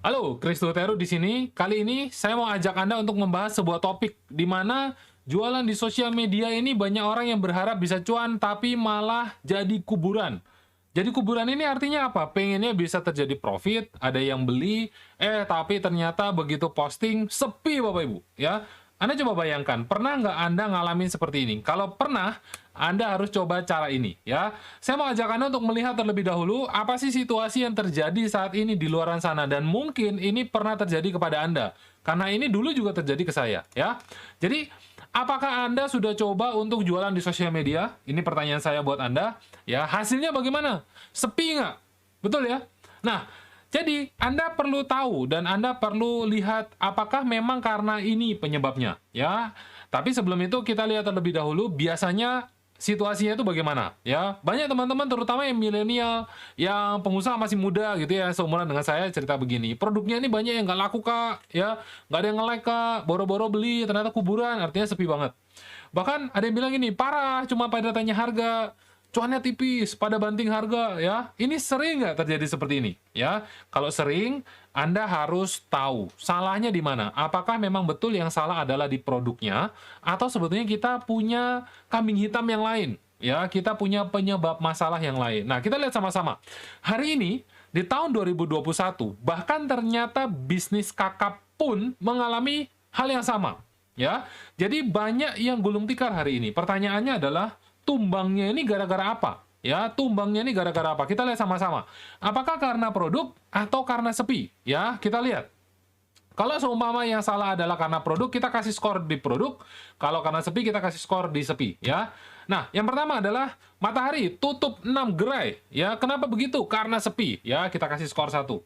Halo, Kristo Teru di sini. Kali ini saya mau ajak Anda untuk membahas sebuah topik di mana jualan di sosial media ini banyak orang yang berharap bisa cuan tapi malah jadi kuburan. Jadi kuburan ini artinya apa? Pengennya bisa terjadi profit, ada yang beli, tapi ternyata begitu posting sepi Bapak Ibu, ya. Anda coba bayangkan, pernah nggak Anda ngalamin seperti ini? Kalau pernah, Anda harus coba cara ini, ya. Saya mau ajak Anda untuk melihat terlebih dahulu apa sih situasi yang terjadi saat ini di luaran sana, dan mungkin ini pernah terjadi kepada Anda. Karena ini dulu juga terjadi ke saya, ya. Jadi, apakah Anda sudah coba untuk jualan di sosial media? Ini pertanyaan saya buat Anda, ya. Hasilnya bagaimana? Sepi nggak? Betul ya? Nah, jadi, Anda perlu tahu dan Anda perlu lihat apakah memang karena ini penyebabnya, ya. Tapi sebelum itu kita lihat terlebih dahulu biasanya situasinya itu bagaimana, ya. Banyak teman-teman terutama yang milenial, yang pengusaha masih muda gitu ya, seumuran dengan saya cerita begini, produknya ini banyak yang nggak laku, Kak, ya. Nggak ada yang nge-like, Kak, boro-boro beli, ternyata kuburan, artinya sepi banget. Bahkan ada yang bilang gini, parah, cuma pada tanya harga, cuannya tipis, pada banting harga, ya. Ini sering nggak terjadi seperti ini, ya? Kalau sering, Anda harus tahu salahnya di mana. Apakah memang betul yang salah adalah di produknya, atau sebetulnya kita punya kambing hitam yang lain, ya? Kita punya penyebab masalah yang lain. Nah, kita lihat sama-sama. Hari ini, di tahun 2021, bahkan ternyata bisnis kakap pun mengalami hal yang sama, ya. Jadi banyak yang gulung tikar hari ini. Pertanyaannya adalah, tumbangnya ini gara-gara apa? Ya, tumbangnya ini gara-gara apa? Kita lihat sama-sama. Apakah karena produk atau karena sepi? Ya, kita lihat. Kalau seumpama yang salah adalah karena produk, kita kasih skor di produk. Kalau karena sepi, kita kasih skor di sepi, ya. Nah, yang pertama adalah Matahari tutup 6 gerai, ya. Kenapa begitu? Karena sepi, ya. Kita kasih skor 1.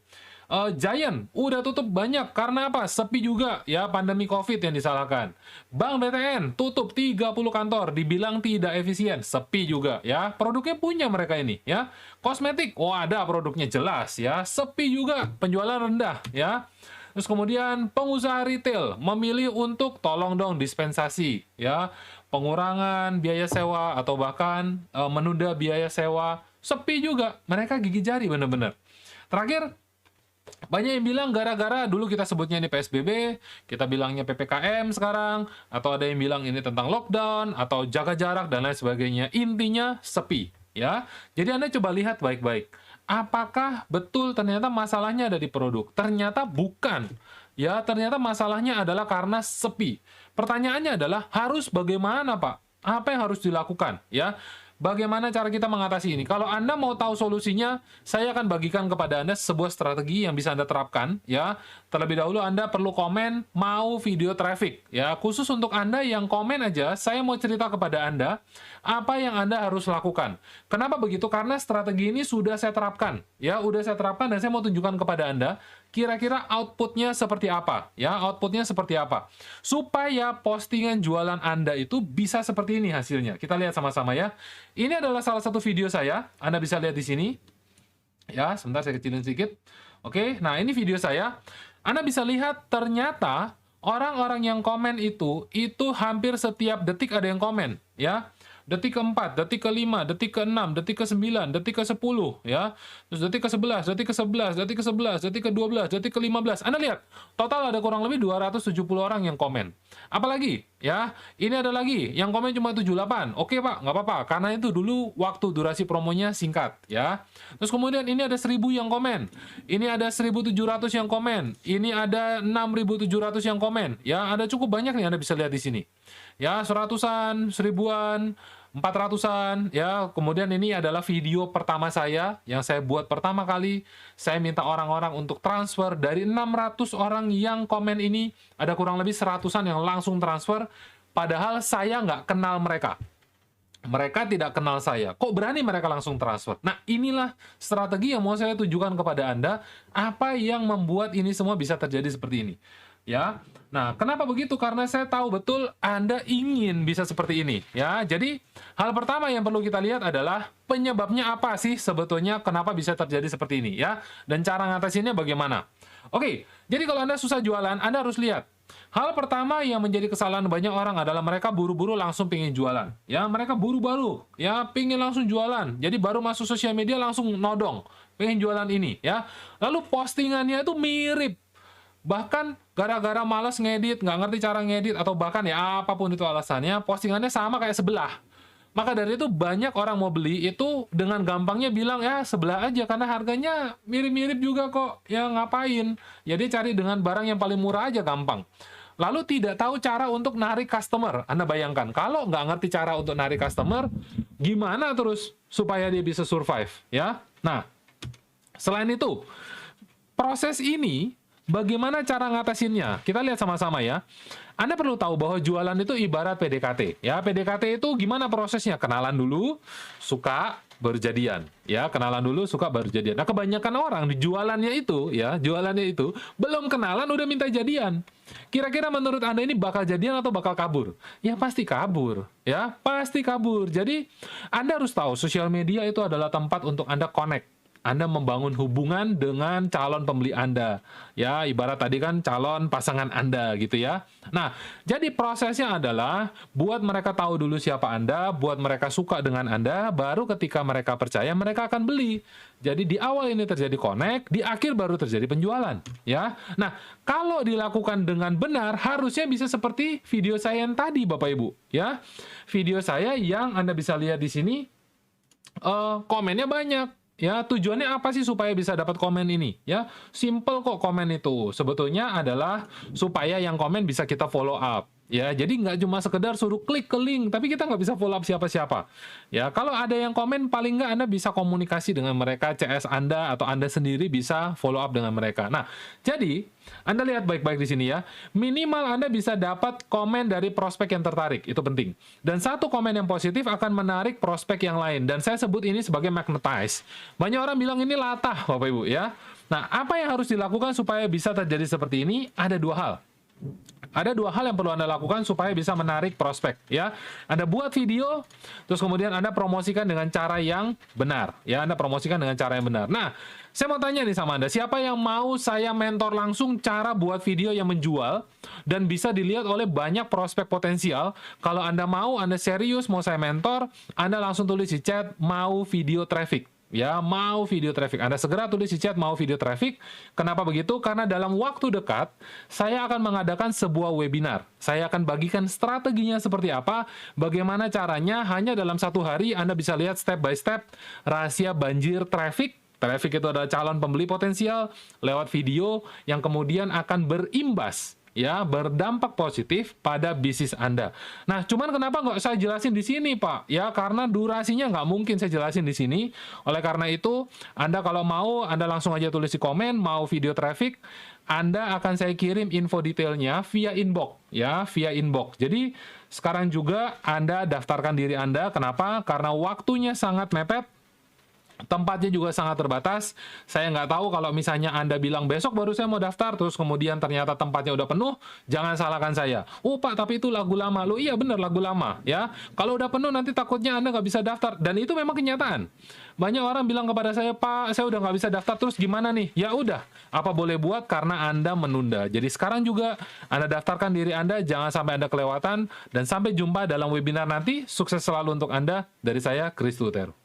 Giant udah tutup banyak karena apa? Sepi juga, ya, pandemi Covid yang disalahkan. Bank BTN tutup 30 kantor, dibilang tidak efisien, sepi juga, ya. Produknya punya mereka ini, ya. Kosmetik, oh ada produknya jelas, ya. Sepi juga, penjualan rendah, ya. Terus kemudian pengusaha retail memilih untuk tolong dong dispensasi, ya. Pengurangan biaya sewa atau bahkan menunda biaya sewa, sepi juga. Mereka gigi jari bener-bener. Terakhir, banyak yang bilang gara-gara dulu kita sebutnya ini PSBB, kita bilangnya PPKM sekarang, atau ada yang bilang ini tentang lockdown, atau jaga jarak, dan lain sebagainya. Intinya sepi, ya. Jadi Anda coba lihat baik-baik. Apakah betul ternyata masalahnya ada di produk? Ternyata bukan. Ya, ternyata masalahnya adalah karena sepi. Pertanyaannya adalah, harus bagaimana, Pak? Apa yang harus dilakukan? Ya, bagaimana cara kita mengatasi ini? Kalau Anda mau tahu solusinya, saya akan bagikan kepada Anda sebuah strategi yang bisa Anda terapkan, ya. Terlebih dahulu Anda perlu komen mau video traffic, ya. Khusus untuk Anda yang komen aja, saya mau cerita kepada Anda apa yang Anda harus lakukan. Kenapa begitu? Karena strategi ini sudah saya terapkan, ya. Udah saya terapkan dan saya mau tunjukkan kepada Anda kira-kira outputnya seperti apa, ya. Outputnya seperti apa. Supaya postingan jualan Anda itu bisa seperti ini hasilnya. Kita lihat sama-sama ya. Ini adalah salah satu video saya, Anda bisa lihat di sini. Ya, sebentar saya kecilin sedikit. Oke, nah ini video saya. Anda bisa lihat ternyata orang-orang yang komen itu hampir setiap detik ada yang komen, ya. Detik ke-4, detik ke-5, detik ke-6, detik ke-9, detik ke-10, ya. Terus detik ke-11, detik ke-11, detik ke-11, detik ke-12, detik ke-15. Anda lihat, total ada kurang lebih 270 orang yang komen. Apalagi, ya, ini ada lagi, yang komen cuma 78. Oke, Pak, nggak apa-apa, karena itu dulu waktu durasi promonya singkat, ya. Terus kemudian ini ada 1000 yang komen. Ini ada 1700 yang komen. Ini ada 6700 yang komen. Ya, ada cukup banyak nih Anda bisa lihat di sini. Ya, seratusan, seribuan, 400-an, ya. Kemudian ini adalah video pertama saya, yang saya buat pertama kali. Saya minta orang-orang untuk transfer. Dari 600 orang yang komen ini, ada kurang lebih 100-an yang langsung transfer, padahal saya nggak kenal mereka. Mereka tidak kenal saya. Kok berani mereka langsung transfer? Nah, inilah strategi yang mau saya tunjukkan kepada Anda, apa yang membuat ini semua bisa terjadi seperti ini. Ya. Nah, kenapa begitu? Karena saya tahu betul Anda ingin bisa seperti ini, ya. Jadi, hal pertama yang perlu kita lihat adalah penyebabnya apa sih sebetulnya kenapa bisa terjadi seperti ini, ya. Dan cara ngatasinnya bagaimana. Oke, jadi kalau Anda susah jualan, Anda harus lihat Hal pertama yang menjadi kesalahan banyak orang adalah mereka buru-buru langsung pengen jualan. Ya, mereka buru-buru, ya pengen langsung jualan. Jadi baru masuk sosial media langsung nodong, pengen jualan ini, ya. Lalu postingannya itu mirip. Bahkan gara-gara malas ngedit, nggak ngerti cara ngedit, atau bahkan ya apapun itu alasannya, postingannya sama kayak sebelah. Maka dari itu banyak orang mau beli itu dengan gampangnya bilang ya sebelah aja karena harganya mirip-mirip juga kok. Ya ngapain? Ya dia cari dengan barang yang paling murah aja gampang. Lalu tidak tahu cara untuk narik customer. Anda bayangkan, kalau nggak ngerti cara untuk narik customer, gimana terus supaya dia bisa survive? Ya. Nah, selain itu, proses ini bagaimana cara ngatasinnya? Kita lihat sama-sama ya. Anda perlu tahu bahwa jualan itu ibarat PDKT. Ya, PDKT itu gimana prosesnya? Kenalan dulu, suka, baru jadian. Ya, kenalan dulu, suka, baru jadian. Nah, kebanyakan orang di jualannya itu, ya, jualannya itu belum kenalan udah minta jadian. Kira-kira menurut Anda ini bakal jadian atau bakal kabur? Ya, pasti kabur. Ya, pasti kabur. Jadi, Anda harus tahu sosial media itu adalah tempat untuk Anda connect. Anda membangun hubungan dengan calon pembeli Anda. Ya, ibarat tadi kan calon pasangan Anda gitu ya. Nah, jadi prosesnya adalah buat mereka tahu dulu siapa Anda, buat mereka suka dengan Anda, baru ketika mereka percaya mereka akan beli. Jadi di awal ini terjadi connect, di akhir baru terjadi penjualan, ya. Nah, kalau dilakukan dengan benar harusnya bisa seperti video saya yang tadi Bapak Ibu, ya. Video saya yang Anda bisa lihat di sini komennya banyak. Ya, tujuannya apa sih supaya bisa dapat komen ini? Ya, simple kok komen itu. Sebetulnya adalah supaya yang komen bisa kita follow up. Ya, jadi nggak cuma sekedar suruh klik ke link, tapi kita nggak bisa follow up siapa-siapa. Ya, kalau ada yang komen, paling nggak Anda bisa komunikasi dengan mereka, CS Anda atau Anda sendiri bisa follow up dengan mereka. Nah, jadi Anda lihat baik-baik di sini ya. Minimal Anda bisa dapat komen dari prospek yang tertarik, itu penting. Dan satu komen yang positif akan menarik prospek yang lain. Dan saya sebut ini sebagai magnetize. Banyak orang bilang ini latah, Bapak Ibu ya. Nah, apa yang harus dilakukan supaya bisa terjadi seperti ini? Ada dua hal. Ada dua hal yang perlu Anda lakukan supaya bisa menarik prospek, ya. Anda buat video, terus kemudian Anda promosikan dengan cara yang benar, ya. Anda promosikan dengan cara yang benar. Nah, saya mau tanya nih sama Anda, siapa yang mau saya mentor langsung cara buat video yang menjual dan bisa dilihat oleh banyak prospek potensial? Kalau Anda mau, Anda serius mau saya mentor, Anda langsung tulis di chat mau video traffic. Ya, mau video traffic. Anda segera tulis di chat mau video traffic. Kenapa begitu? Karena dalam waktu dekat, saya akan mengadakan sebuah webinar. Saya akan bagikan strateginya seperti apa, bagaimana caranya, hanya dalam satu hari Anda bisa lihat step by step rahasia banjir traffic. Traffic itu adalah calon pembeli potensial lewat video yang kemudian akan berimbas, ya, berdampak positif pada bisnis Anda. Nah, cuman kenapa nggak saya jelasin di sini, Pak? Ya, karena durasinya nggak mungkin saya jelasin di sini. Oleh karena itu, Anda kalau mau, Anda langsung aja tulis di komen, mau video traffic, Anda akan saya kirim info detailnya via inbox, ya, via inbox. Jadi, sekarang juga Anda daftarkan diri Anda. Kenapa? Karena waktunya sangat mepet. Tempatnya juga sangat terbatas. Saya nggak tahu kalau misalnya Anda bilang besok baru saya mau daftar, terus kemudian ternyata tempatnya udah penuh, jangan salahkan saya. Oh Pak, tapi itu lagu lama. Loh iya bener lagu lama. Ya, kalau udah penuh nanti takutnya Anda nggak bisa daftar. Dan itu memang kenyataan. Banyak orang bilang kepada saya, Pak, saya udah nggak bisa daftar, terus gimana nih? Ya udah, apa boleh buat karena Anda menunda. Jadi sekarang juga Anda daftarkan diri Anda, jangan sampai Anda kelewatan. Dan sampai jumpa dalam webinar nanti. Sukses selalu untuk Anda. Dari saya, Chris Lutero.